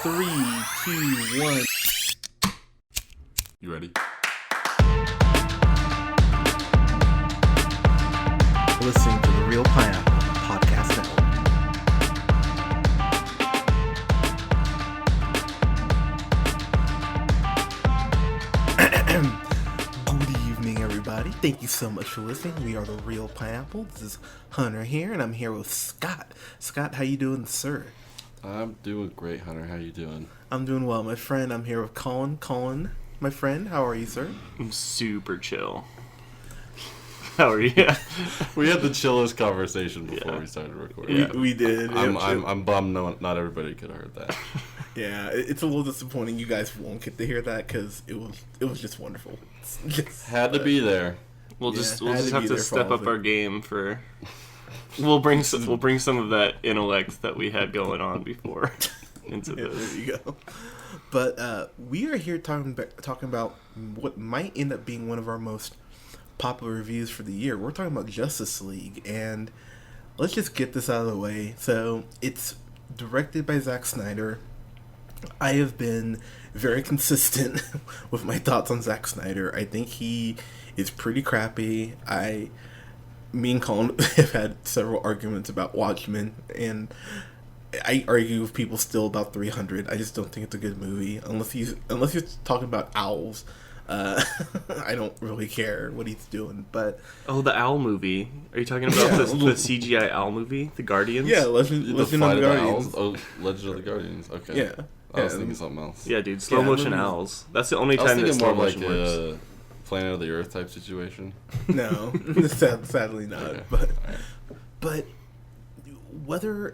Three, two, one. You ready? Listening to the Real Pineapple Podcast Network. Good evening, everybody. Thank you so much for listening. We are the Real Pineapple. This is Hunter here, and I'm here with Scott. Scott, how you doing, sir? I'm doing great, Hunter. How you doing? I'm doing well, my friend. I'm here with Colin. Colin, my friend, how are you, sir? I'm super chill. How are you? We had the chillest conversation before we started recording. Yeah. We did. I'm bummed not everybody could have heard that. Yeah, it's a little disappointing. You guys won't get to hear that because it was just wonderful. Had to be there. We'll Yeah, just had to have be to there for step all up of it. our game for. We'll bring some of that intellect that we had going on before into Yeah, this. there you go. But we are here talking about what might end up being one of our most popular reviews for the year. We're talking about Justice League, and let's just get this out of the way. So it's directed by Zack Snyder. I have been very consistent with my thoughts on Zack Snyder. I think he is pretty crappy. Me and Colin have had several arguments about Watchmen, and I argue with people still about 300. I just don't think it's a good movie unless you're talking about owls. I don't really care what he's doing, but Oh, the owl movie. Are you talking about the CGI owl movie, The Guardians? yeah, Legend The of the Flight of the Guardians. Owls? Oh, Legend of the Guardians. Okay. Yeah. I was Yeah. thinking something else. Yeah, dude, slow Yeah, motion movies- owls. That's the only I was time that thinking more slow of like motion works. a Planet of the Earth type situation. No, sadly not. Okay. But whether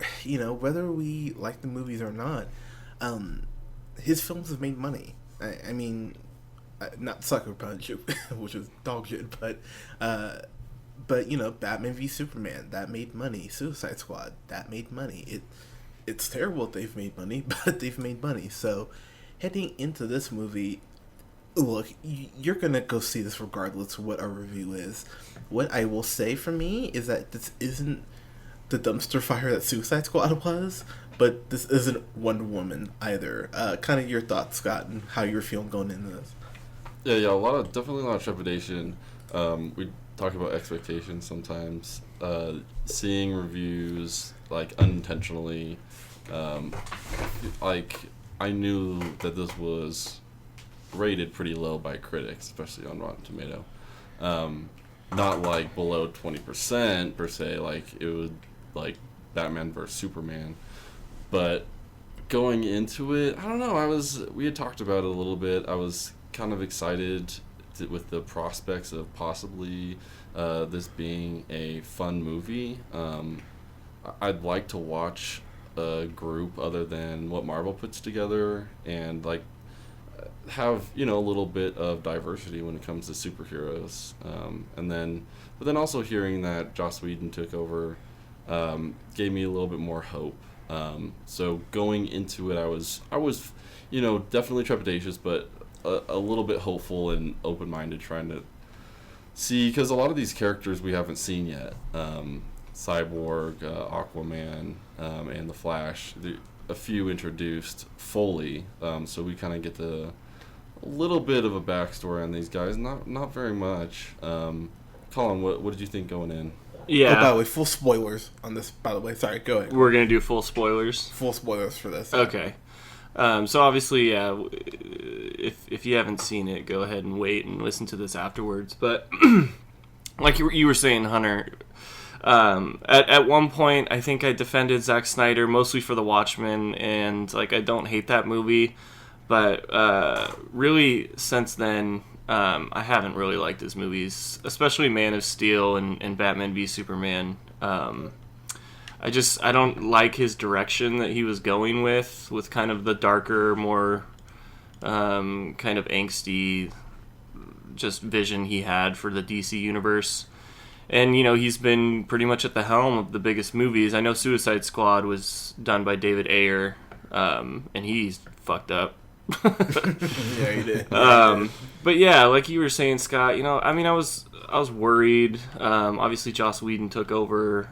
we like the movies or not, his films have made money. I mean, not Sucker Punch, which was dog shit, but Batman v Superman, that made money. Suicide Squad, that made money. It's terrible that they've made money, but they've made money. So heading into this movie, look, you're gonna go see this regardless of what our review is. What I will say for me is that this isn't the dumpster fire that Suicide Squad was, but this isn't Wonder Woman either. Kind of your thoughts, Scott, and how you're feeling going into this. Yeah, definitely a lot of trepidation. We talk about expectations sometimes. Seeing reviews like unintentionally, like I knew that this was rated pretty low by critics, especially on Rotten Tomato. Not like below 20% per se, like it would like Batman vs Superman. But going into it, I don't know. We had talked about it a little bit. I was kind of excited with the prospects of possibly this being a fun movie. I'd like to watch a group other than what Marvel puts together and like have a little bit of diversity when it comes to superheroes. But then also hearing that Joss Whedon took over gave me a little bit more hope. So going into it, I was definitely trepidatious, but a little bit hopeful and open-minded, trying to see, because a lot of these characters we haven't seen yet. Cyborg, Aquaman, and the Flash, a few introduced fully, so we kind of get a little bit of a backstory on these guys, not very much. Colin, what did you think going in? Yeah. Oh, by the way, full spoilers on this, by the way. Sorry, go ahead. We're going to do full spoilers. Full spoilers for this. Okay. So obviously, yeah, if you haven't seen it, go ahead and wait and listen to this afterwards. But like you were saying, Hunter, at one point, I think I defended Zack Snyder mostly for The Watchmen, and like I don't hate that movie, but really since then, I haven't really liked his movies, especially Man of Steel and Batman v Superman. I don't like his direction that he was going with kind of the darker, more kind of angsty just vision he had for the DC universe. And, he's been pretty much at the helm of the biggest movies. I know Suicide Squad was done by David Ayer, and he's fucked up. Yeah, you did. But yeah, like you were saying, Scott, I mean, I was worried. Obviously, Joss Whedon took over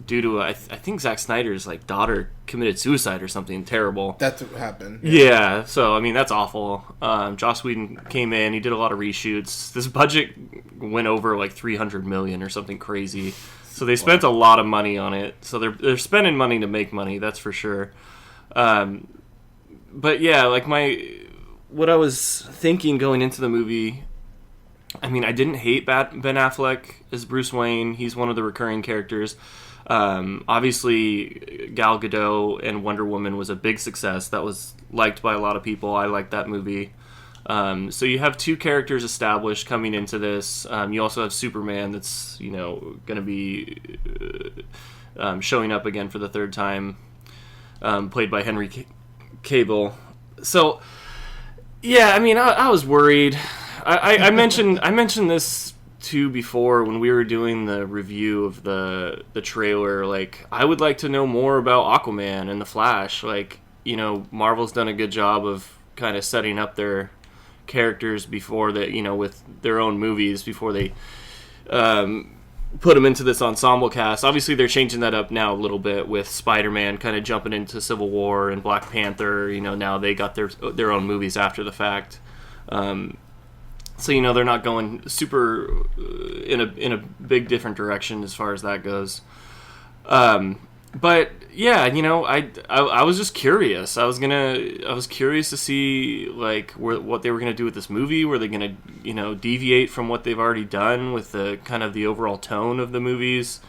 due to I think Zack Snyder's like daughter committed suicide or something terrible. That's what happened. Yeah, so I mean that's awful. Joss Whedon came in, he did a lot of reshoots. This budget went over like $300 million or something crazy. So they spent a lot of money on it. So they're spending money to make money, that's for sure. But yeah, like what I was thinking going into the movie, I mean, I didn't hate Ben Affleck as Bruce Wayne. He's one of the recurring characters. Obviously, Gal Gadot and Wonder Woman was a big success. That was liked by a lot of people. I liked that movie. So you have two characters established coming into this. You also have Superman that's, going to be showing up again for the third time, played by Henry Cavill. So, yeah, I mean, I was worried. I mentioned this too before when we were doing the review of the trailer. Like, I would like to know more about Aquaman and the Flash. Like, Marvel's done a good job of kind of setting up their characters before that, with their own movies before they put them into this ensemble cast. Obviously, they're changing that up now a little bit with Spider-Man kind of jumping into Civil War and Black Panther. Now they got their own movies after the fact. So they're not going super in a big different direction as far as that goes. But yeah, I was just curious. I was curious to see like what they were gonna do with this movie. Were they gonna deviate from what they've already done with the kind of the overall tone of the movies?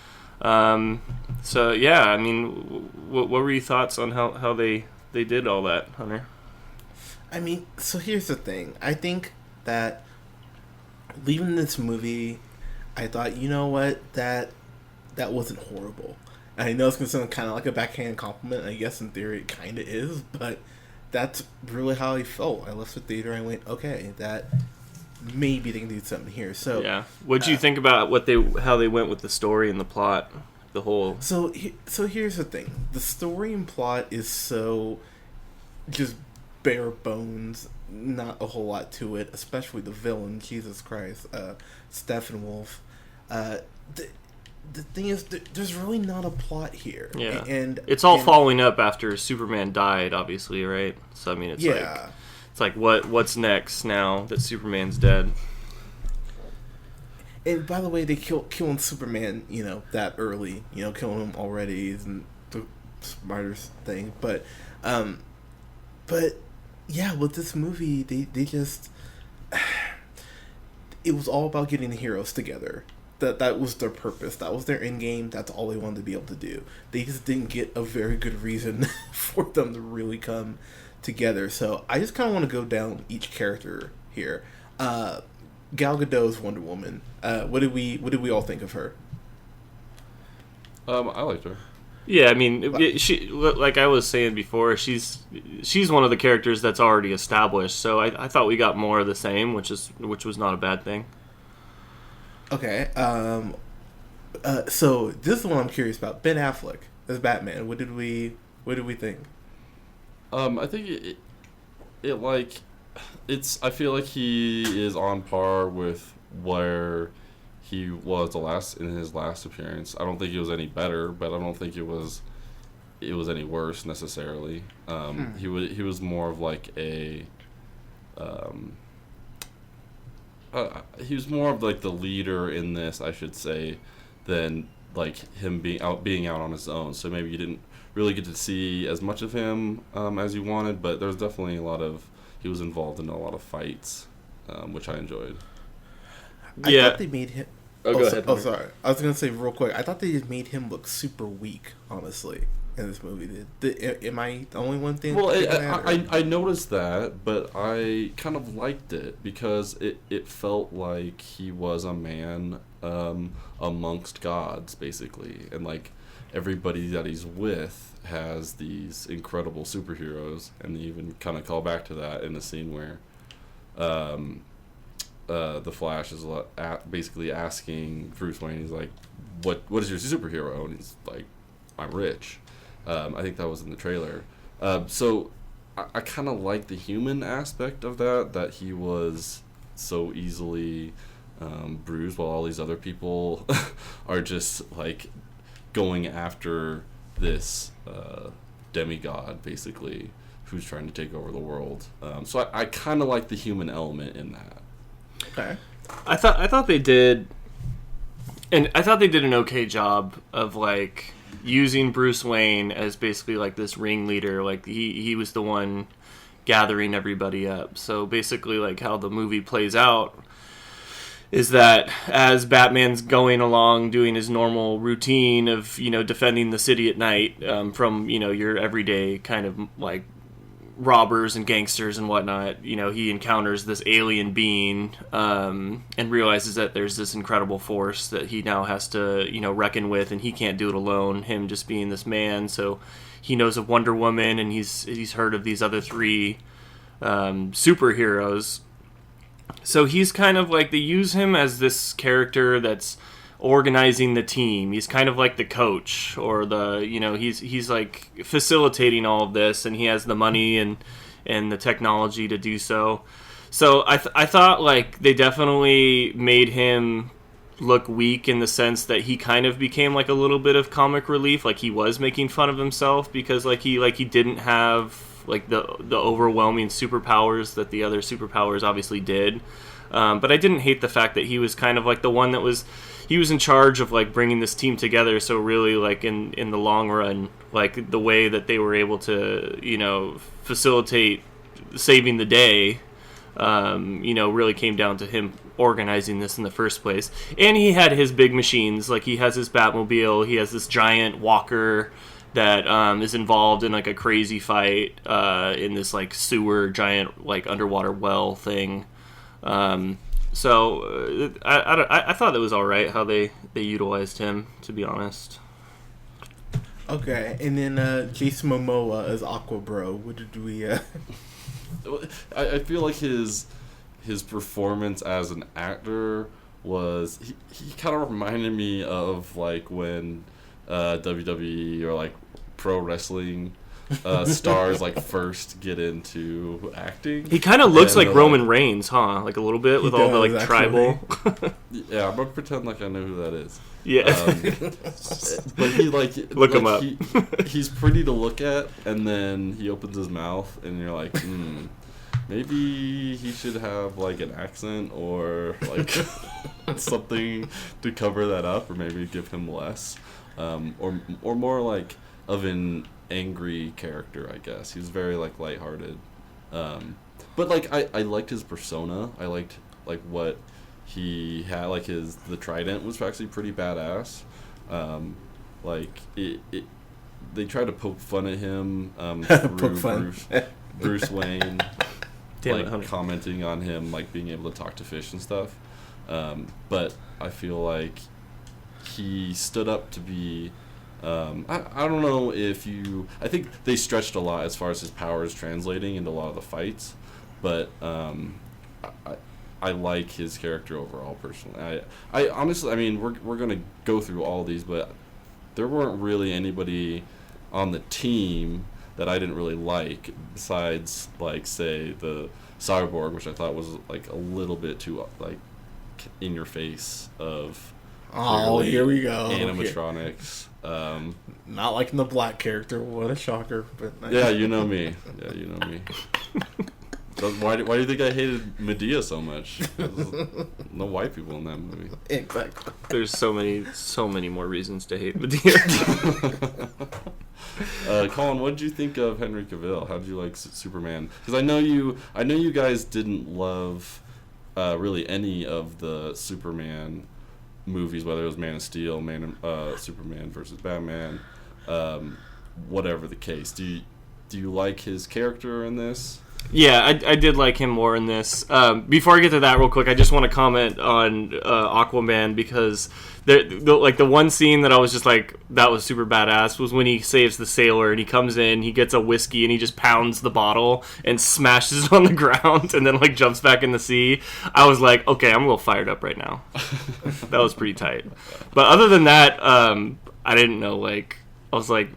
So yeah, I mean, what were your thoughts on how they did all that, Hunter? I mean, so here's the thing. I think that leaving this movie, I thought, you know what, that wasn't horrible. And I know it's going to sound kind of like a backhand compliment. I guess in theory it kind of is, but that's really how I felt. I left the theater and I went, okay, that maybe they can do something here. So yeah, what'd you think about how they went with the story and the plot, the whole? So here's the thing: the story and plot is so just bare bones. Not a whole lot to it, especially the villain, Jesus Christ, Steppenwolf. The thing is, there's really not a plot here. Yeah, and it's all following up after Superman died, obviously, right? So I mean, it's like what's next now that Superman's dead? And by the way, they killing Superman, that early, killing him already isn't the smartest thing, but yeah, with this movie, they just it was all about getting the heroes together. That was their purpose. That was their end game. That's all they wanted to be able to do. They just didn't get a very good reason for them to really come together. So I just kind of want to go down each character here. Gal Gadot's Wonder Woman. What did we all think of her? I liked her. Yeah, I mean, she, like I was saying before, she's one of the characters that's already established. So I thought we got more of the same, which was not a bad thing. Okay. So this is the one I'm curious about. Ben Affleck as Batman. What did we think? I think I feel like he is on par with where he was in his last appearance. I don't think it was any better, but I don't think it was any worse necessarily. He was more of like a he was more of like the leader in this, I should say, than like him being out on his own. So maybe you didn't really get to see as much of him as you wanted, but there's definitely he was involved in a lot of fights, which I enjoyed. Yeah. I thought they made him. Go ahead. Oh, sorry. I was gonna say real quick. I thought they just made him look super weak, honestly, in this movie. Am I the only one thing? Well, I noticed that, but I kind of liked it because it felt like he was a man amongst gods, basically, and like everybody that he's with has these incredible superheroes, and they even kind of call back to that in the scene where the Flash is basically asking Bruce Wayne, he's like, what is your superhero? And he's like, I'm rich. I think that was in the trailer. So I kind of like the human aspect of that he was so easily bruised while all these other people are just like going after this demigod basically who's trying to take over the world. So I kind of like the human element in that. Okay. I thought they did, and I thought they did an okay job of like using Bruce Wayne as basically like this ringleader. Like he was the one gathering everybody up. So basically, like how the movie plays out is that as Batman's going along doing his normal routine of, you know, defending the city at night from, you know, your everyday kind of like robbers and gangsters and whatnot, you know, he encounters this alien being and realizes that there's this incredible force that he now has to, you know, reckon with, and he can't do it alone, him just being this man. So he knows of Wonder Woman, and he's heard of these other three superheroes. So he's kind of like, they use him as this character that's organizing the team. He's kind of like the coach, or the, you know, he's like facilitating all of this, and he has the money and the technology to do so. So I thought like they definitely made him look weak in the sense that he kind of became like a little bit of comic relief. Like he was making fun of himself because like he didn't have like the overwhelming superpowers that the other superpowers obviously did. But I didn't hate the fact that he was kind of like the one that was, he was in charge of like bringing this team together. So really like in the long run, like the way that they were able to, you know, facilitate saving the day, you know, really came down to him organizing this in the first place. And he had his big machines, like he has his Batmobile, he has this giant walker that is involved in like a crazy fight in this like sewer giant like underwater well thing. So I thought that was all right how they utilized him, to be honest. Okay, and then Jason Momoa as Aqua Bro. What did we? I feel like his performance as an actor was, he kind of reminded me of like when WWE or like pro wrestling stars like first get into acting. He kind of looks like Roman like, Reigns, huh? Like a little bit with all the like tribal. Yeah, I'm gonna pretend like I know who that is. Yeah, but he like look him up. He's pretty to look at, and then he opens his mouth, and you're like, maybe he should have like an accent or like something to cover that up, or maybe give him less, or more like of an angry character, I guess. He was very like lighthearted, but like I liked his persona. I liked like what he had, like the trident was actually pretty badass. Like they tried to poke fun at him through Bruce Wayne, like commenting on him like being able to talk to fish and stuff. But I feel like he stood up to be. I don't know if you. I think they stretched a lot as far as his powers translating into a lot of the fights, but I like his character overall personally. I honestly, I mean, we're gonna go through all these, but there weren't really anybody on the team that I didn't really like besides like say the Cyborg, which I thought was like a little bit too like in your face of. Oh, here we go. Animatronics. Not liking the black character. What a shocker! But yeah, you know me. Why do you think I hated Medea so much? No white people in that movie. Exactly. There's so many more reasons to hate Medea. Colin, what did you think of Henry Cavill? How did you like Superman? Because I know you guys didn't love really any of the Superman movies, whether it was Man of Steel, Superman versus Batman, whatever the case. Do you like his character in this? Yeah, I did like him more in this. Before I get to that real quick, I just want to comment on Aquaman, because the one scene that I was just like, that was super badass, was when he saves the sailor and he comes in, he gets a whiskey and he just pounds the bottle and smashes it on the ground and then like jumps back in the sea. I was like, okay, I'm a little fired up right now. That was pretty tight. But other than that, I didn't know, like, I was like,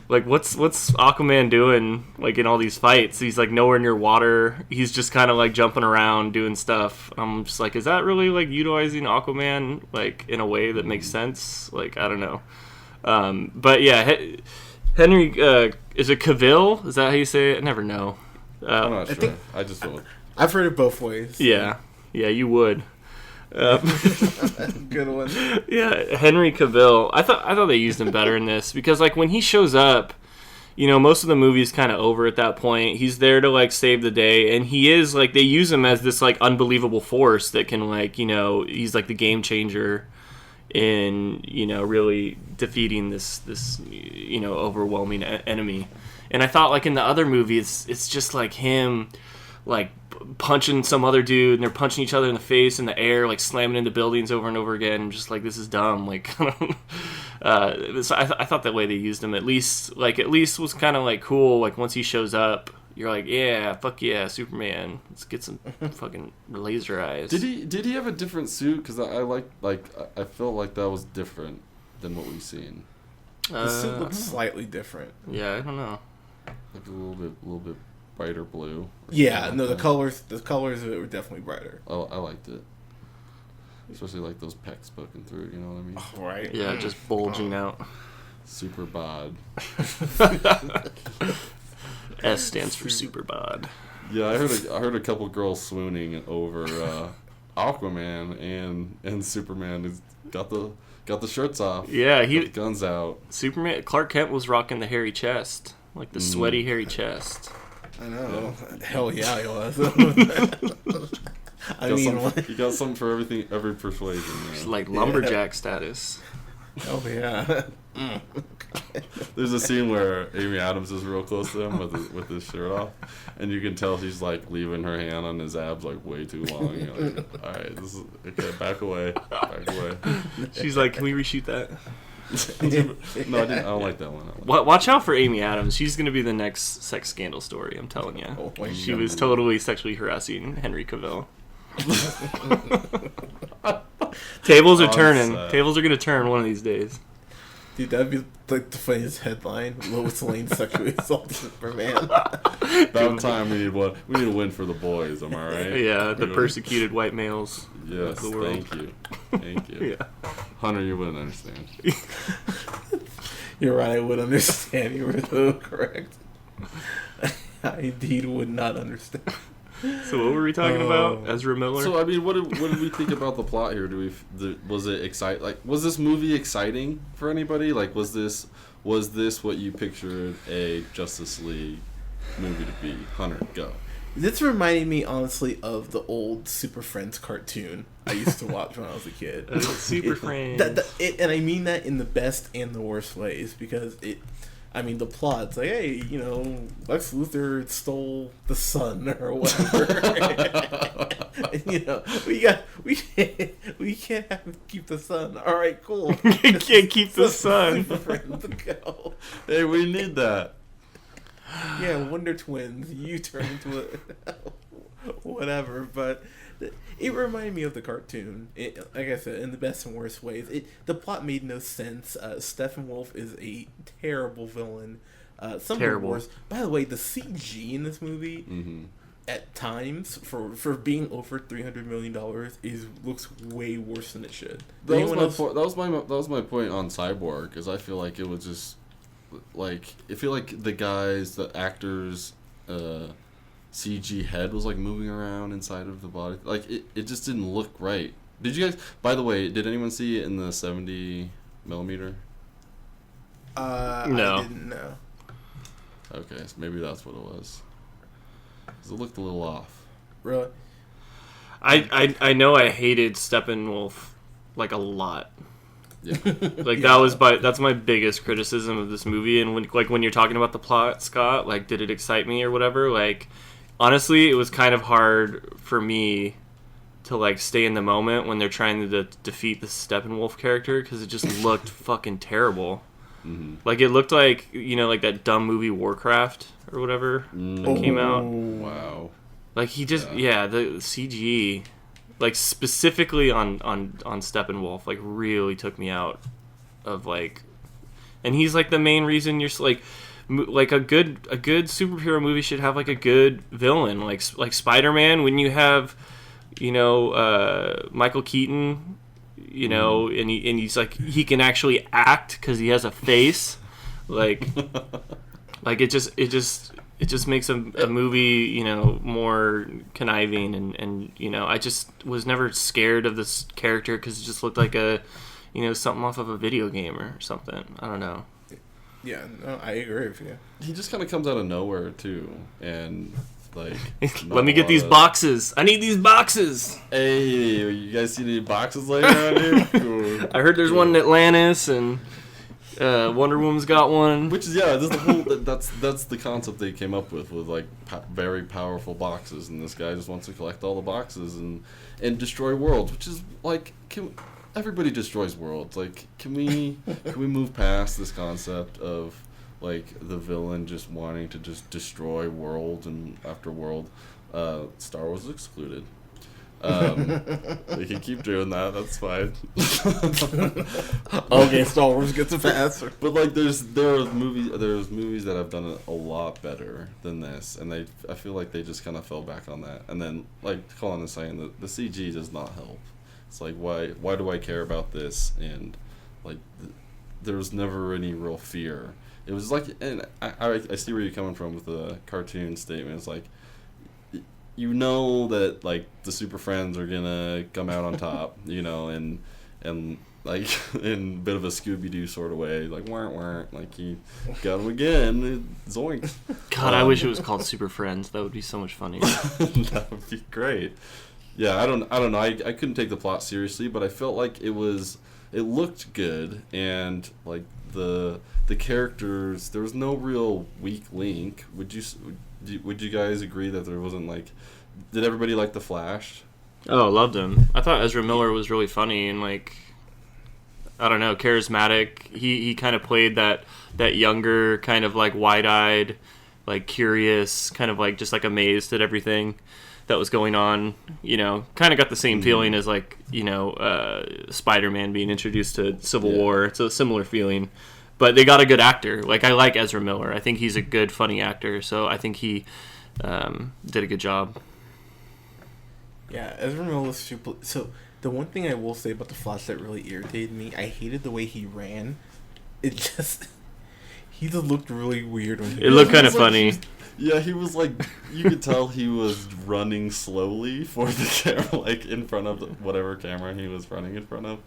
like what's Aquaman doing like in all these fights? He's like nowhere near water. He's just kind of like jumping around doing stuff. I'm just like, is that really like utilizing Aquaman like in a way that makes sense? Like I don't know. But yeah, Henry is it Cavill? Is that how you say it? I never know. I'm not sure. I just went with... I've heard it both ways. Yeah, you would. Good one. Yeah, Henry Cavill. I thought they used him better in this because like when he shows up, you know, most of the movie's kind of over at that point. He's there to like save the day, and he is like they use him as this like unbelievable force that can like, you know, he's like the game changer in, you know, really defeating this you know, overwhelming enemy. And I thought like in the other movie it's just like him like punching some other dude and they're punching each other in the face in the air, like slamming into buildings over and over again. I'm just like, this is dumb. Like I thought that way they used him at least was kind of like cool. Like once he shows up, you're like, yeah, fuck yeah, Superman. Let's get some fucking laser eyes. Did he have a different suit? Because I felt like that was different than what we've seen. The suit looks slightly different. Yeah, I don't know. Like a little bit brighter blue. Yeah, no, the colors of it were definitely brighter. Oh, I liked it. Especially like those pecs poking through, you know what I mean? Oh, right. Yeah, just bulging out. Super bod. S stands for super bod. Yeah, I heard a couple girls swooning over Aquaman and Superman who's got the shirts off. Yeah, got the guns out. Superman Clark Kent was rocking the hairy chest, like the sweaty hairy chest. I know. Yeah. Hell yeah, he was. You got something for every persuasion. It's like lumberjack status. Oh yeah. There's a scene where Amy Adams is real close to him with his shirt off, and you can tell she's like leaving her hand on his abs like way too long. You're like, all right, this is okay. Back away. She's like, can we reshoot that? No, I don't like that one. Watch out for Amy Adams. She's gonna be the next sex scandal story. I'm telling you. Oh, she was totally sexually harassing Henry Cavill. Tables are turning. Sad. Tables are gonna turn one of these days. Dude, that'd be like the funniest headline. Lois Lane sexually assaulted Superman. About time we need a win for the boys. Am I right? Yeah, the persecuted white males. Yes, of the world. Thank you. Yeah. Hunter, you wouldn't understand. You're right. I would understand. You were so correct. I indeed would not understand. So what were we talking about? Ezra Miller. So I mean, what did we think about the plot here? Was it exciting? Like, was this movie exciting for anybody? Like, was this what you pictured a Justice League movie to be? Hunter, go. This reminded me honestly of the old Super Friends cartoon I used to watch when I was a kid. Super Friends. And I mean that in the best and the worst ways because the plot's like, hey, you know, Lex Luthor stole the sun or whatever. And, you know, we can't keep the sun. All right, cool. You can't keep the sun. Go. Hey, we need that. Yeah, Wonder Twins. You turn into a whatever, but it reminded me of the cartoon. Like I said, in the best and worst ways. The plot made no sense. Steppenwolf is a terrible villain. Terrible. Worst. By the way, the CG in this movie, at times, for being over $300 million, looks way worse than it should. That was my point on Cyborg, because I feel like it was just like the actors. CG head was like moving around inside of the body. Like it just didn't look right. Did you guys, by the way, did anyone see it in the 70 millimeter? No. I didn't know. Okay, so maybe that's what it was. 'Cause it looked a little off. Really? I know I hated Steppenwolf like a lot. Yeah. Like that's my biggest criticism of this movie. And when you're talking about the plot, Scott, like, did it excite me or whatever? Like, honestly, it was kind of hard for me to like stay in the moment when they're trying to defeat the Steppenwolf character because it just looked fucking terrible. Mm-hmm. Like it looked like, you know, like that dumb movie Warcraft or whatever that came out. Wow. Like he just the CG. Like, specifically on Steppenwolf, like, really took me out of, like... and he's like the main reason you're like a good superhero movie should have like a good villain, like Spider-Man. When you have, Michael Keaton, and he's like, he can actually act because he has a face, like it just makes a movie, more conniving, and I just was never scared of this character because it just looked like a, something off of a video game or something. I don't know. Yeah, no, I agree with you. He just kind of comes out of nowhere too, and like, let me get these boxes. I need these boxes. Hey, you guys see any boxes laying around here? Cool. I heard there's one in Atlantis, and Wonder Woman's got one. Which is this is the whole that's the concept they came up with like very powerful boxes, and this guy just wants to collect all the boxes and destroy worlds, which is like, everybody destroys worlds. Like, can we move past this concept of like the villain just wanting to just destroy world and after world? Star Wars is excluded. We can keep doing that. That's fine. Okay, Star Wars gets a pass. But like, there's movies that have done it a lot better than this, and I feel like they just kind of fell back on that. And then, like Colin is saying, the CG does not help. It's like, why do I care about this? And like, there was never any real fear. It was like, and I see where you're coming from with the cartoon statement. It's like, that like the Super Friends are gonna come out on top, and like in a bit of a Scooby-Doo sort of way, like weren't like he got him again, zoink. God, I wish it was called Super Friends. That would be so much funnier. That would be great. Yeah, I don't know. I couldn't take the plot seriously, but I felt like it looked good, and like the characters, there was no real weak link. Would you guys agree that there wasn't like? Did everybody like the Flash? Oh, loved him. I thought Ezra Miller was really funny and like, I don't know, charismatic. He kind of played that younger, kind of like wide-eyed, like curious, kind of like just like amazed at everything that was going on. Kind of got the same feeling as like, Spider-Man being introduced to Civil War. It's a similar feeling. But they got a good actor. Like, I like Ezra Miller. I think he's a good, funny actor. So I think he did a good job. Yeah, Ezra Miller was super. So the one thing I will say about the Flash that really irritated me, I hated the way he ran. It just, he just looked really weird when he. It looked kind of funny. Yeah, he was like, you could tell he was running slowly for the camera, like in front of whatever camera he was running in front of.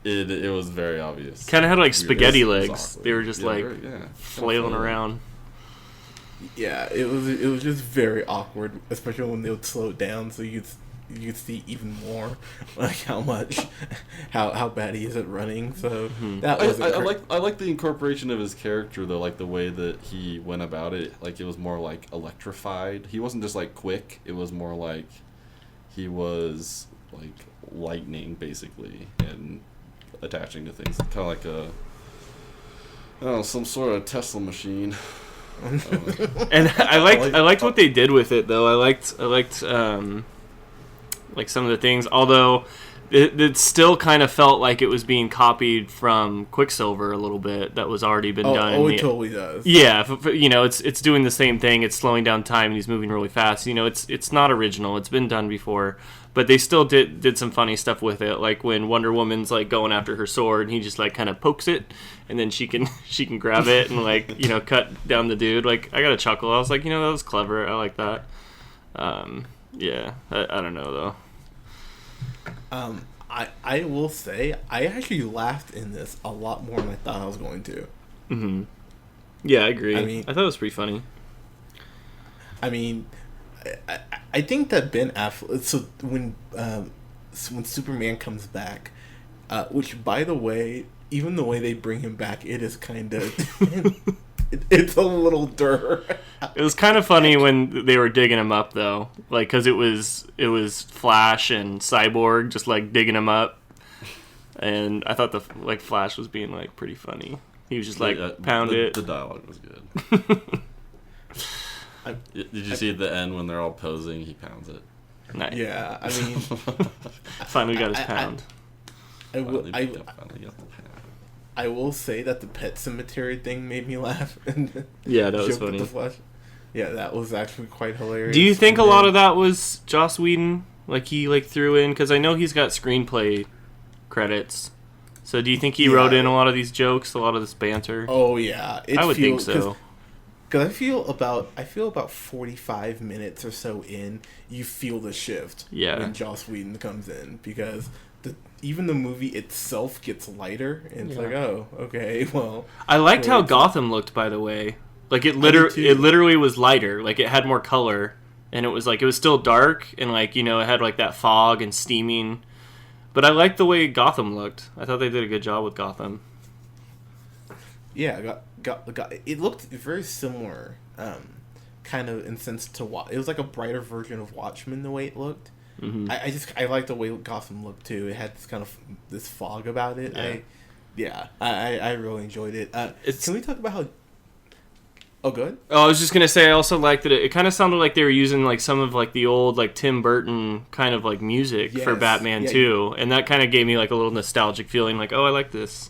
It was very obvious. Kind of had like spaghetti legs. They were just flailing around. Yeah, it was just very awkward, especially when they would slow it down, so you'd see even more like how bad he is at running. So that was. I like the incorporation of his character though, like the way that he went about it. Like, it was more like electrified. He wasn't just like quick. It was more like he was like lightning basically and attaching to things, kind of like some sort of Tesla machine. And I liked what they did with it though. I liked like some of the things, although it still kind of felt like it was being copied from Quicksilver a little bit. That was already been done. Oh, it totally does. Yeah, it's doing the same thing. It's slowing down time and he's moving really fast. It's not original. It's been done before, but they still did some funny stuff with it. Like when Wonder Woman's like going after her sword and he just like kind of pokes it, and then she can grab it and like cut down the dude. Like, I got a chuckle. I was like, that was clever. I like that. Yeah, I don't know though. I will say I actually laughed in this a lot more than I thought I was going to. Mm-hmm. Yeah, I agree. I thought it was pretty funny. I think that Ben Affleck. So when Superman comes back, which by the way, even the way they bring him back, it is kind of. It's a little dirt. It was kind of funny when they were digging him up, though, like because it was Flash and Cyborg just like digging him up, and I thought the Flash was being like pretty funny. He was just like pound it. The dialogue was good. Did you see at the end when they're all posing? He pounds it. Nice. Yeah, finally got his pound. I will. Finally got the pound. I will say that the Pet Cemetery thing made me laugh. And Yeah, that was joke with funny. the Flash. Yeah, that was actually quite hilarious. Do you think a And lot then- of that was Joss Whedon? Like he like threw in, because I know he's got screenplay credits. So do you think he Yeah. wrote in a lot of these jokes, a lot of this banter? Oh yeah, I would think so. Because I feel about 45 minutes or so in, you feel the shift. Yeah. When Joss Whedon comes in, because even the movie itself gets lighter, and it's Yeah. like, oh, okay, well. I liked how Wait. Gotham looked, by the way. Like it too. it literally was lighter. Like it had more color, and it was still dark, and like it had like that fog and steaming. But I liked the way Gotham looked. I thought they did a good job with Gotham. Yeah, it looked very similar, kind of in sense to it was like a brighter version of Watchmen the way it looked. Mm-hmm. I like the way Gotham looked too. It had this kind of this fog about it. Yeah. I really enjoyed it. Can we talk about how? Oh, good. Oh, I was just gonna say I also liked that it kind of sounded like they were using like some of like the old like Tim Burton kind of like music for Yes. Batman Yeah, too, and that kind of gave me like a little nostalgic feeling. Like, oh, I like this.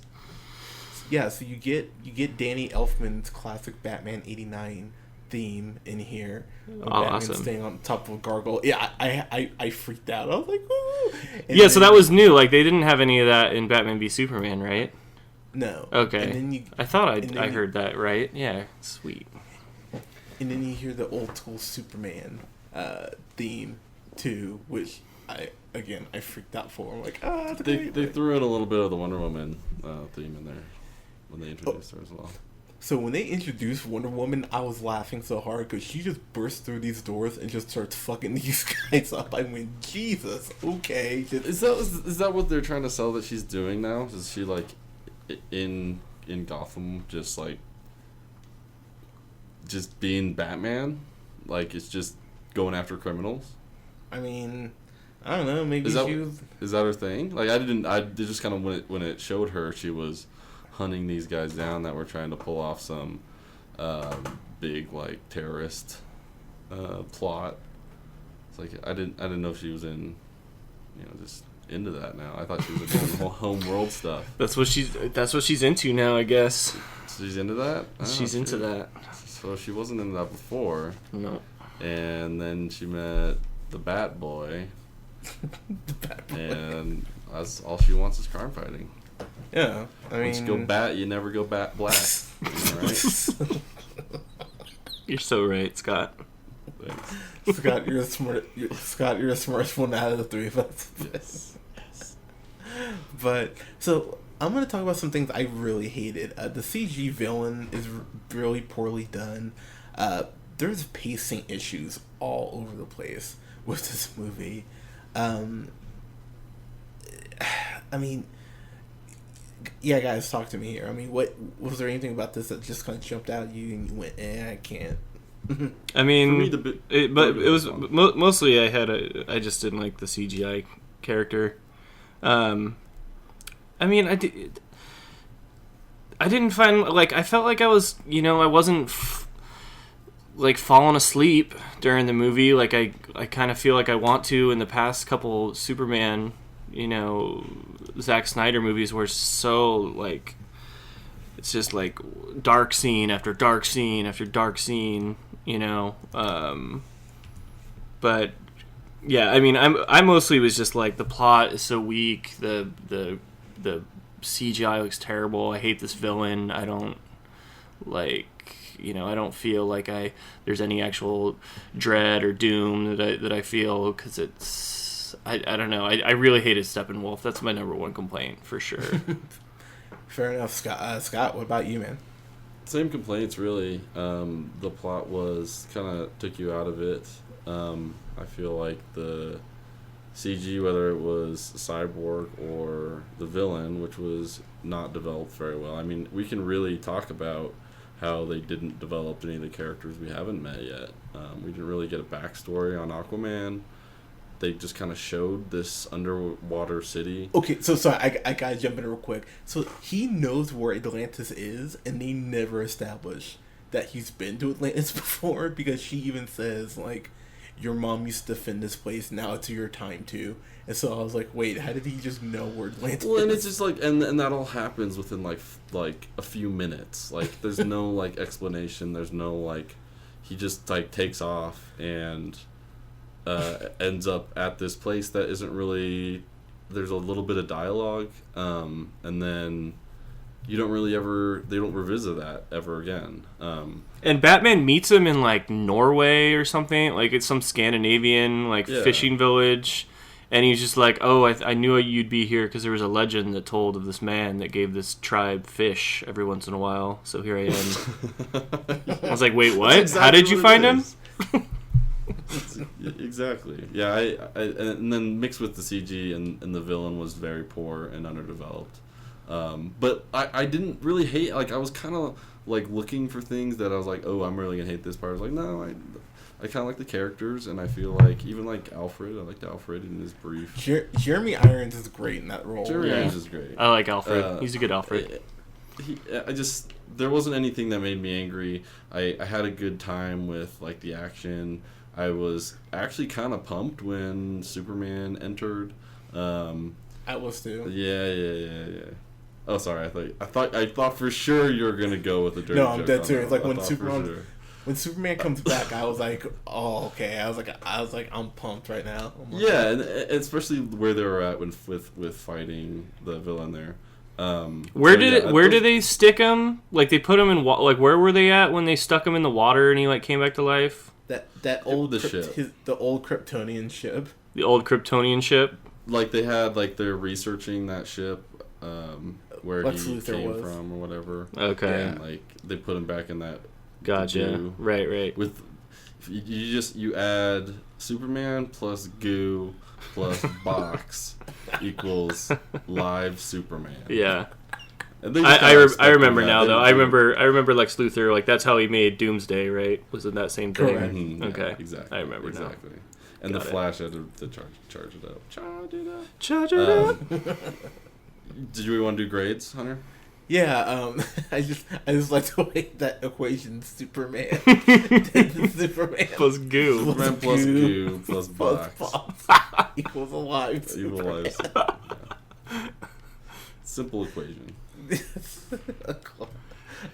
Yeah, so you get Danny Elfman's classic Batman '89 theme in here. When Oh, Batman's awesome. staying on top of a gargoyle. Yeah, I freaked out. I was like, ooh. And Yeah, so then- that was new. Like they didn't have any of that in Batman v Superman, right? no. Okay. And then you I thought and then I you- heard that right. Yeah, sweet. And then you hear the old school Superman theme too, which I freaked out for. I'm like, it's a They great they one. threw in a little bit of the Wonder Woman theme in there when they introduced her as well. So when they introduced Wonder Woman, I was laughing so hard because she just bursts through these doors and just starts fucking these guys up. I went, Jesus, okay. Is that what they're trying to sell that she's doing now? Is she like in Gotham just like just being Batman? Like it's just going after criminals? I mean, I don't know. Maybe Is that she was. is that her thing? Like I just kind of when it showed her, she was hunting these guys down that were trying to pull off some big like terrorist plot. It's like I didn't know if she was in, just into that now. I thought she was into the home world stuff. That's what she's into now, I guess. She's into that. Oh, She's into shoot. that. So she wasn't into that before, No. and then she met the Bat Boy, and that's all she wants is crime fighting. Yeah, I Once you go bat, you never go bat black. Right? You're so right, Scott. Thanks. Scott, you're a smart one out of the three of us. Yes. But so I'm gonna talk about some things I really hated. The CG villain is really poorly done. There's pacing issues all over the place with this movie. I mean, yeah, guys, talk to me here. I mean, what was there anything about this that just kind of jumped out at you and you went, I can't. I mean, For me, but it was mostly I just didn't like the CGI character. I mean, I didn't find like I felt like I was I wasn't like falling asleep during the movie like I kind of feel like I want to in the past couple Superman Zack Snyder movies were so like it's just like dark scene after dark scene after dark scene, but yeah, I mean I mostly was just like the plot is so weak, the CGI looks terrible, I hate this villain, I don't like I don't feel like there's any actual dread or doom that I feel because it's I don't know. I really hated Steppenwolf. That's my number one complaint for sure. Fair enough, Scott. Scott, what about you, man? Same complaints, really. The plot was kind of took you out of it. I feel like the CG, whether it was Cyborg or the villain, which was not developed very well. I mean, we can really talk about how they didn't develop any of the characters we haven't met yet. We didn't really get a backstory on Aquaman. They just kind of showed this underwater city. Okay, so sorry, I gotta jump in real quick. So he knows where Atlantis is, and they never establish that he's been to Atlantis before, because she even says, like, your mom used to defend this place, now it's your time too. And so I was like, wait, how did he just know where Atlantis? Well, and it's just like, and that all happens within like a few minutes. Like, there's no like explanation. There's no like, he just like takes off and ends up at this place that isn't really. There's a little bit of dialogue, and then you don't really they don't revisit that ever again. And Batman meets him in like Norway or something, like it's some Scandinavian like fishing village, and he's just like, oh, I knew you'd be here because there was a legend that told of this man that gave this tribe fish every once in a while, so here I am. I was like, wait, what? Exactly. How did you find him? Exactly. Yeah, I and then mixed with the CG and the villain was very poor and underdeveloped. But I didn't really hate, like, I was kind of like looking for things that I was like, oh, I'm really gonna hate this part. I was like, no, I kind of like the characters, and I feel like even like Alfred, I liked Alfred in his brief. Jeremy Irons is great in that role. Jeremy Irons is great. I like Alfred. He's a good Alfred. There wasn't anything that made me angry. I had a good time with like the action. I was actually kind of pumped when Superman entered. I was too. Yeah. Oh, sorry. I thought for sure you were gonna go with a dirty No, I'm joke dead on serious. that. Like Sure. when Superman comes back, I was like, oh, okay. I was like, I'm pumped right now. Oh my Yeah, God. and especially where they were at with fighting the villain there. Where did they stick him? Like they put him in like where were they at when they stuck him in the water and he like came back to life? That old ship. The old Kryptonian ship. The old Kryptonian ship. Like they had like they're researching that ship, where Lex he Luthor came was. from or whatever. Okay. And like they put him back in that. Gotcha. Goo. Right. With you add Superman plus goo plus box equals live Superman. Yeah. And they I remember that. now They though. didn't I remember Lex Luthor. Like that's how he made Doomsday, right? Was it that same thing? Correct. Mhm, yeah, Okay. exactly. I remember now. exactly. And Got the it. Flash had to charge it up. Charge it up. Did you want to do grades, Hunter? Yeah, I just like the way that equation Superman Superman Plus goo. Superman plus goo plus box equals alive equal Superman. lives. Yeah. Simple equation.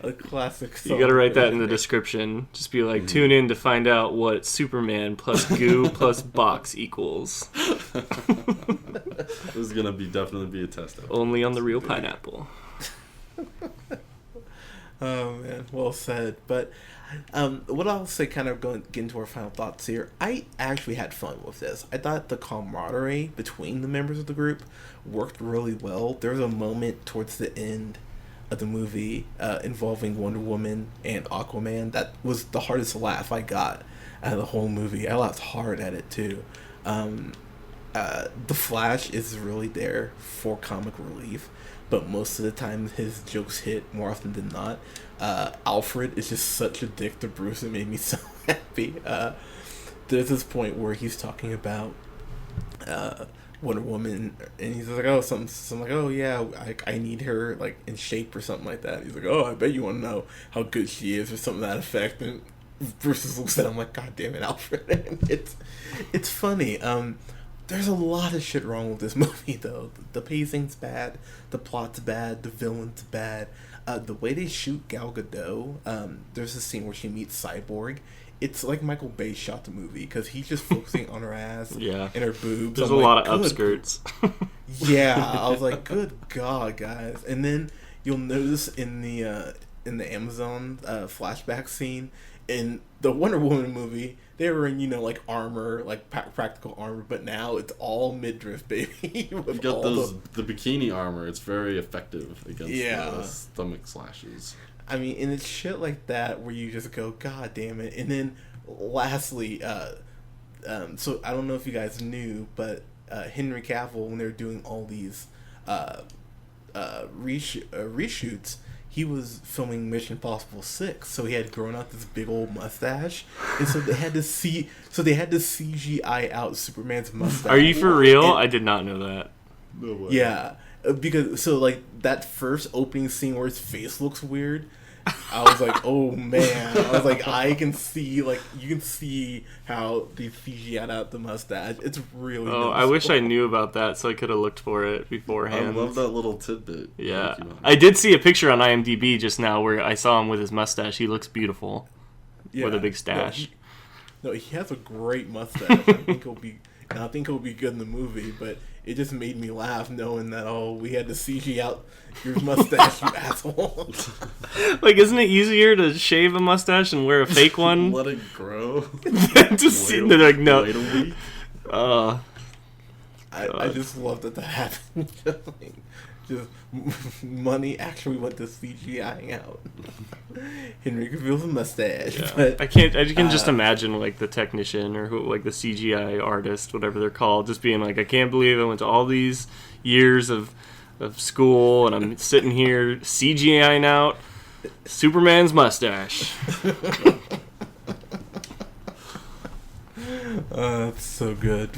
a classic You song. gotta write that in the description. Just be like, tune in to find out what Superman plus goo plus box equals. This is gonna definitely be a test. Only on the Real Pineapple. Oh man, well said. But what I'll say, kind of get into our final thoughts here. I actually had fun with this. I thought the camaraderie between the members of the group worked really well. There was a moment towards the end of the movie involving Wonder Woman and Aquaman that was the hardest laugh I got out of the whole movie. I laughed hard at it too. The Flash is really there for comic relief, but most of the time his jokes hit more often than not. Alfred is just such a dick to Bruce. It made me so happy. There's this point where he's talking about Wonder Woman, and he's like, oh, something like, oh yeah, I need her like in shape or something like that. He's like, oh, I bet you want to know how good she is or something to that effect. And Bruce just looks at him like, God damn it, Alfred. And it's funny. There's a lot of shit wrong with this movie though. The pacing's bad, the plot's bad, the villain's bad. The way they shoot Gal Gadot, there's a scene where she meets Cyborg. It's like Michael Bay shot the movie because he's just focusing on her ass Yeah. and her boobs. There's I'm a like, lot of good. upskirts. Yeah, I was like, good God, guys. And then you'll notice in the Amazon flashback scene in the Wonder Woman movie, they were in, like armor, like practical armor, but now it's all midriff, baby. You got the bikini armor. It's very effective against Yeah. stomach slashes. I mean, and it's shit like that where you just go, God damn it. And then lastly, so I don't know if you guys knew, but Henry Cavill, when they were doing all these reshoots, he was filming Mission Impossible 6, so he had grown out this big old mustache, and so they had to CGI out Superman's mustache. Are you for real? And- I did not know that. No way. Yeah, because so like that first opening scene where his face looks weird, I was like, oh man. I was like, I can see, like, you can see how they CGI'd out the mustache. It's really Oh, I wish I knew about that so I could have looked for it beforehand. I love that little tidbit. Yeah. Thank you. I did see a picture on IMDb just now where I saw him with his mustache. He looks beautiful. With a big stash. No, he has a great mustache. I think he'll be good in the movie, but it just made me laugh knowing that, oh, we had to CG out your mustache, you asshole. Like, isn't it easier to shave a mustache and wear a fake one? Let it grow. Just sitting there like, no. Wait a week. I just love that happened. Just money actually went to CGIing out Henry Cavill's mustache. Yeah. But I can just imagine like the technician or who, like the CGI artist, whatever they're called, just being like, I can't believe I went to all these years of school and I'm sitting here CGIing out Superman's mustache. It's so good.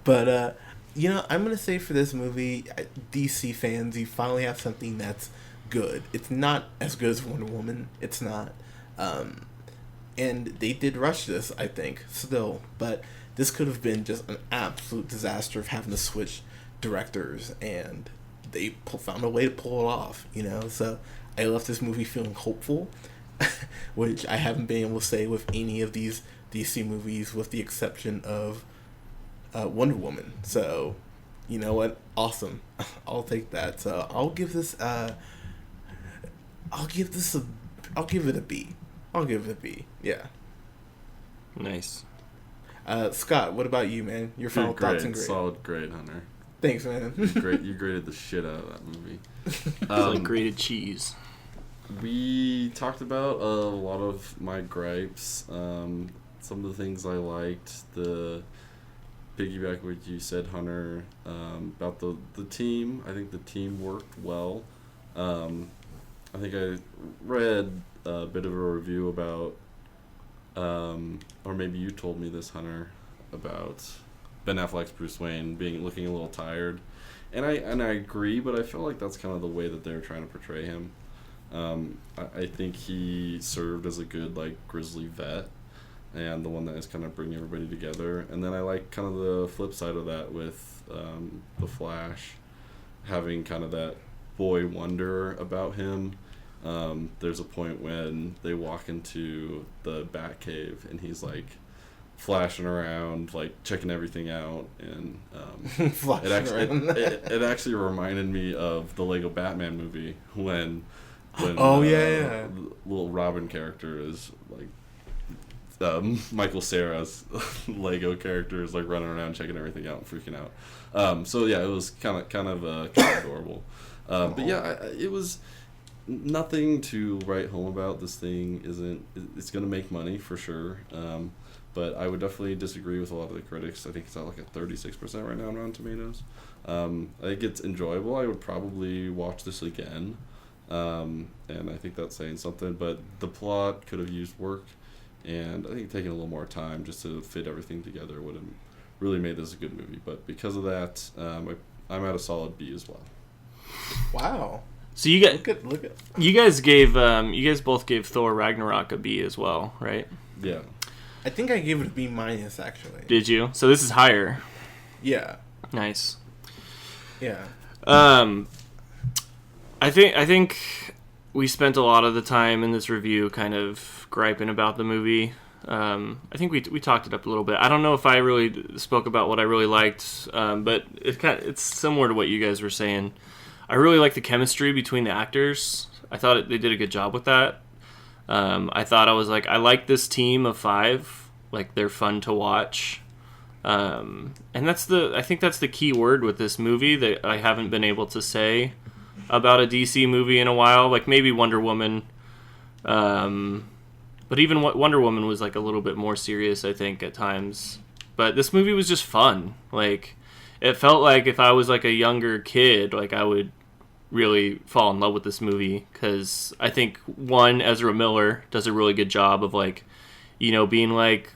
But you know, I'm gonna say for this movie, DC fans, you finally have something that's good. It's not as good as Wonder Woman. It's not. And they did rush this, I think, still. But this could have been just an absolute disaster of having to switch directors, and they found a way to pull it off, you know? So I left this movie feeling hopeful, which I haven't been able to say with any of these DC movies, with the exception of Wonder Woman. So, you know what? Awesome. I'll take that. So I'll give this it a B. I'll give it a B. Yeah. Nice. Scott, what about you, man? Your final thoughts and grade. Solid grade, Hunter. Thanks, man. You graded the shit out of that movie. It's like grated cheese. We talked about a lot of my gripes. Some of the things I liked. The piggyback what you said, Hunter, about the team. I think the team worked well. I think I read a bit of a review about, or maybe you told me this, Hunter, about Ben Affleck's Bruce Wayne looking a little tired, and I agree, but I feel like that's kind of the way that they're trying to portray him. I think he served as a good like grizzly vet, and the one that is kind of bringing everybody together. And then I like kind of the flip side of that with the Flash having kind of that boy wonder about him. There's a point when they walk into the Batcave and he's like flashing around, like checking everything out, and it actually reminded me of the Lego Batman movie when little Robin character is like Michael Cera's Lego character is like running around checking everything out and freaking out. So yeah, it was kind of adorable. But yeah, it was nothing to write home about. This thing it's going to make money for sure. But I would definitely disagree with a lot of the critics. I think it's at like a 36% right now on Rotten Tomatoes. I think it's enjoyable. I would probably watch this again. And I think that's saying something. But the plot could have used work. And I think taking a little more time just to fit everything together would have really made this a good movie. But because of that, I'm at a solid B as well. Wow. So you guys, look at. You guys both gave Thor Ragnarok a B as well, right? Yeah. I think I gave it a B minus actually. Did you? So this is higher. Yeah. Nice. Yeah. I think we spent a lot of the time in this review kind of griping about the movie. I think we talked it up a little bit. I don't know if I really spoke about what I really liked, but it's similar to what you guys were saying. I really like the chemistry between the actors. I thought they did a good job with that. I like this team of 5. Like, they're fun to watch. And I think that's the key word with this movie that I haven't been able to say about a DC movie in a while. Like, maybe Wonder Woman. But even Wonder Woman was, like, a little bit more serious, I think, at times. But this movie was just fun. Like, it felt like if I was, like, a younger kid, like, I would really fall in love with this movie, because I think Ezra Miller does a really good job of, like, you know, being like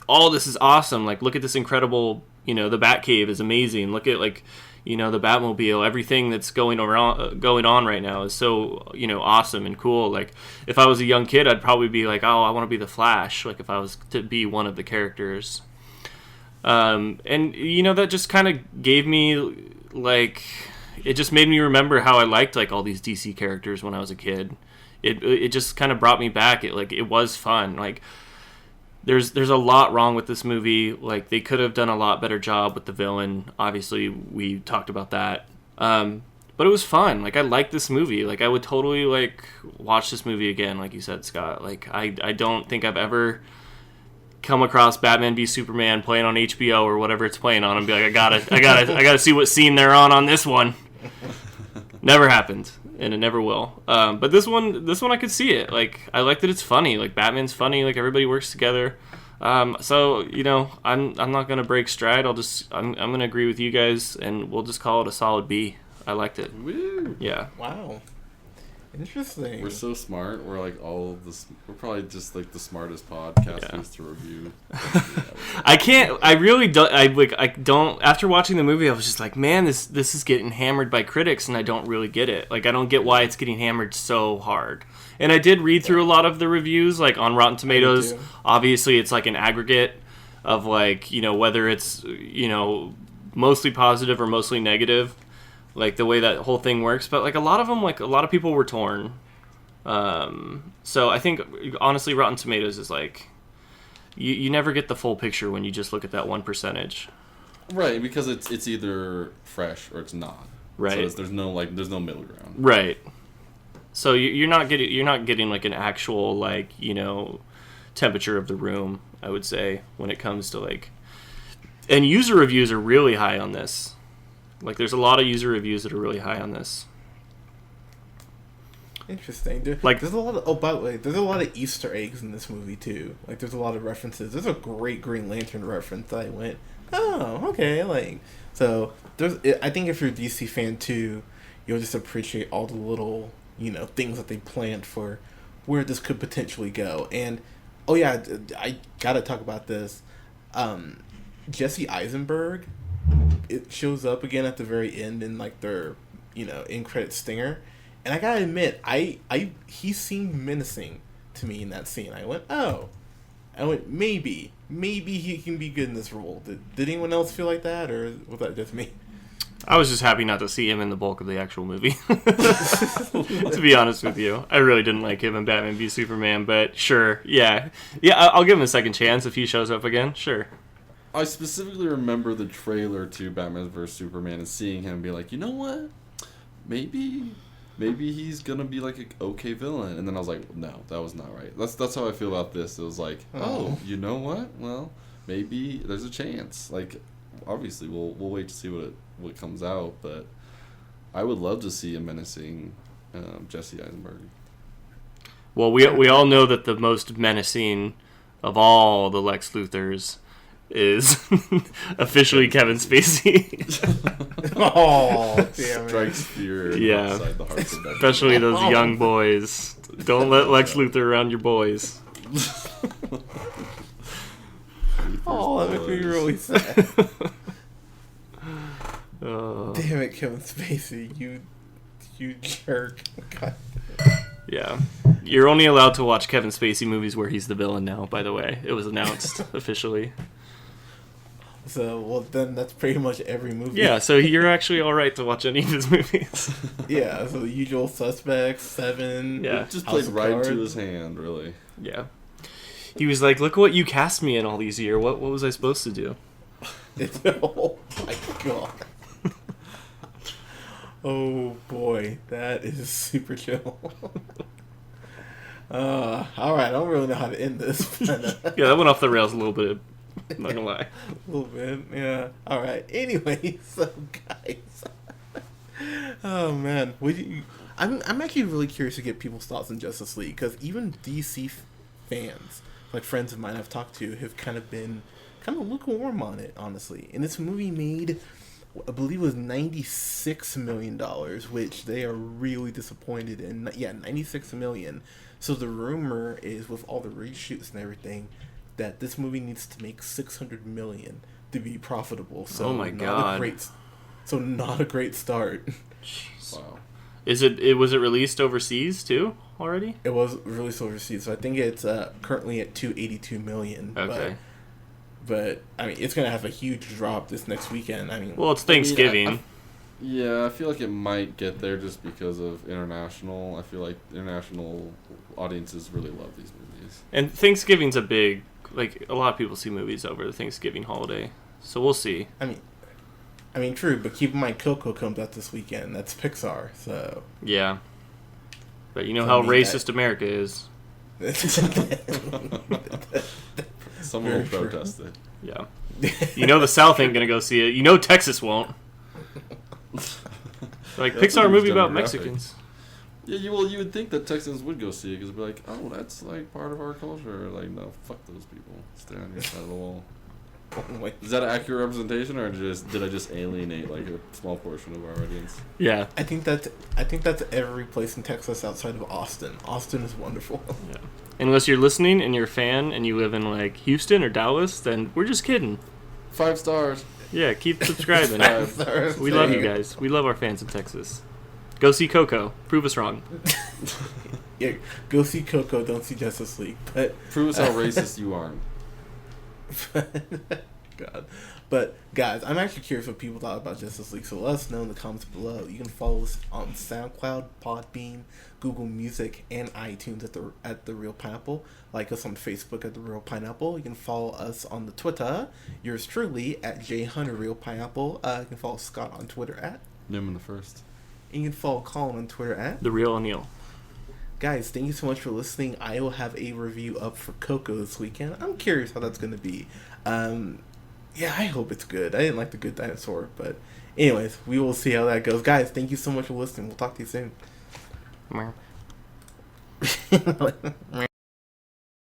all this is awesome, like, look at this incredible, you know, the Batcave is amazing, look at, like, You know, the Batmobile, everything that's going on right now is so, you know, awesome and cool. Like, if I was a young kid, I'd probably be like, oh, I want to be the Flash. Like, if I was to be one of the characters. And, you know, that just kind of gave me, like, it just made me remember how I liked, like, all these DC characters when I was a kid. It just kind of brought me back. It was fun. Like, there's a lot wrong with this movie. Like, they could have done a lot better job with the villain. Obviously, we talked about that. But it was fun. Like, I liked this movie. Like, I would totally, like, watch this movie again, like you said, Scott. Like, I don't think I've ever come across Batman v Superman playing on HBO or whatever it's playing on and be like, I gotta see what scene they're on this one. Never happened, and it never will. But this one I could see it. Like, I like that it's funny. Like, Batman's funny. Like, everybody works together. So, you know, I'm not gonna break stride. I'm gonna agree with you guys, and we'll just call it a solid B. I liked it. Woo. Yeah. Wow. Interesting. We're so smart. We're like all this. We're probably just like the smartest podcasters to review. I can't. I really don't. I don't. After watching the movie, I was just like, man, this is getting hammered by critics, and I don't really get it. Like, I don't get why it's getting hammered so hard. And I did read through a lot of the reviews, like on Rotten Tomatoes. Obviously, it's like an aggregate of, like, you know, whether it's, you know, mostly positive or mostly negative, like the way that whole thing works. But like a lot of them, like a lot of people were torn. So I think honestly, Rotten Tomatoes is like, you never get the full picture when you just look at that 1%. Right, because it's either fresh or it's not. Right. So there's no middle ground. Right. So you're not getting like an actual, like, you know, temperature of the room, I would say, when it comes to like, and user reviews are really high on this. Like, there's a lot of user reviews that are really high on this. Interesting. Like, there's a lot of, oh, by the way, there's a lot of Easter eggs in this movie too. Like, there's a lot of references. There's a great Green Lantern reference that I went, oh, okay. Like, so I think if you're a DC fan too, you'll just appreciate all the little, you know, things that they planned for where this could potentially go. And oh yeah, I gotta talk about this. Jesse Eisenberg, it shows up again at the very end in like their, you know, in credit stinger, and I gotta admit, he seemed menacing to me in that scene. I went maybe he can be good in this role. Did anyone else feel like that, or was that just me? I was just happy not to see him in the bulk of the actual movie. To be honest with you, I really didn't like him in Batman v Superman, but sure, yeah, I'll give him a second chance if he shows up again. Sure. I specifically remember the trailer to Batman vs Superman and seeing him be like, you know what, maybe he's gonna be like an okay villain, and then I was like, no, that was not right. That's how I feel about this. It was like, oh, you know what? Well, maybe there's a chance. Like, obviously, we'll wait to see what comes out, but I would love to see a menacing Jesse Eisenberg. Well, we all know that the most menacing of all the Lex Luthors is officially Kevin Spacey. Oh, damn it. Strikes fear Yeah. outside the hearts of everyone. Especially those young boys. Don't let Lex Luthor around your boys. Oh, that makes me really sad. Oh. Damn it, Kevin Spacey, you jerk. God. Yeah. You're only allowed to watch Kevin Spacey movies where he's the villain now, by the way. It was announced officially. So, well, then that's pretty much every movie. Yeah, so you're actually alright to watch any of his movies. Yeah, so The Usual Suspects, Seven. Yeah. Just House played of right Cards. into his hand, really. Yeah. He was like, look what you cast me in all these years. What was I supposed to do? Oh my god. Oh boy, that is super chill. Alright, I don't really know how to end this. But, Yeah, that went off the rails a little bit. I'm not gonna lie. a little bit, yeah. Alright, anyway, so guys. Oh man, I'm actually really curious to get people's thoughts on Justice League, because even DC fans, like friends of mine I've talked to, have kind of been lukewarm on it, honestly. And this movie made, I believe it was $96 million, which they are really disappointed in. Yeah, $96 million. So the rumor is, with all the reshoots and everything, that this movie needs to make $600 million to be profitable. So Oh my God. So not a great start. Jeez. Wow. Was it released overseas too already? It was released overseas, so I think it's currently at 282 million. Okay. But I mean, it's gonna have a huge drop this next weekend. I mean, Well, it's Thanksgiving. Yeah, I feel like it might get there just because of international. I feel like international audiences really love these movies. And Thanksgiving's a big, like, a lot of people see movies over the Thanksgiving holiday. So we'll see. I mean, true, but keep in mind, Coco comes out this weekend. That's Pixar, so. Yeah. But you know So how I mean, racist America is. Someone will protest it. Yeah. You know the South ain't gonna go see it. You know Texas won't. Like, That's Pixar a movie huge about demographic. Mexicans. Yeah, you would think that Texans would go see it because they'd be like, oh, that's like part of our culture. Like, no, fuck those people. Stay on your side of the wall. Wait, Is that an accurate representation, or did I just alienate like a small portion of our audience? Yeah. I think that's every place in Texas outside of Austin. Austin is wonderful. Yeah. Unless you're listening and you're a fan and you live in, like, Houston or Dallas, then we're just kidding. 5 stars. Yeah, keep subscribing. Sorry, We love you guys. We love our fans in Texas. Go see Coco. Prove us wrong. Yeah, go see Coco. Don't see Justice League. But Prove us how racist you aren't. God. But guys, I'm actually curious what people thought about Justice League, so let us know in the comments below. You can follow us on SoundCloud, Podbean, Google Music, and iTunes at the Real Pineapple. Like us on Facebook at the Real Pineapple. You can follow us on the Twitter, yours truly at JHunterRealPineapple. You can follow Scott on Twitter at, Newman the First. and you can follow Colin on Twitter at. The Real O'Neill. Guys, thank you so much for listening. I will have a review up for Coco this weekend. I'm curious how that's going to be. Yeah, I hope it's good. I didn't like The Good Dinosaur, but anyways, we will see how that goes. Guys, thank you so much for listening. We'll talk to you soon.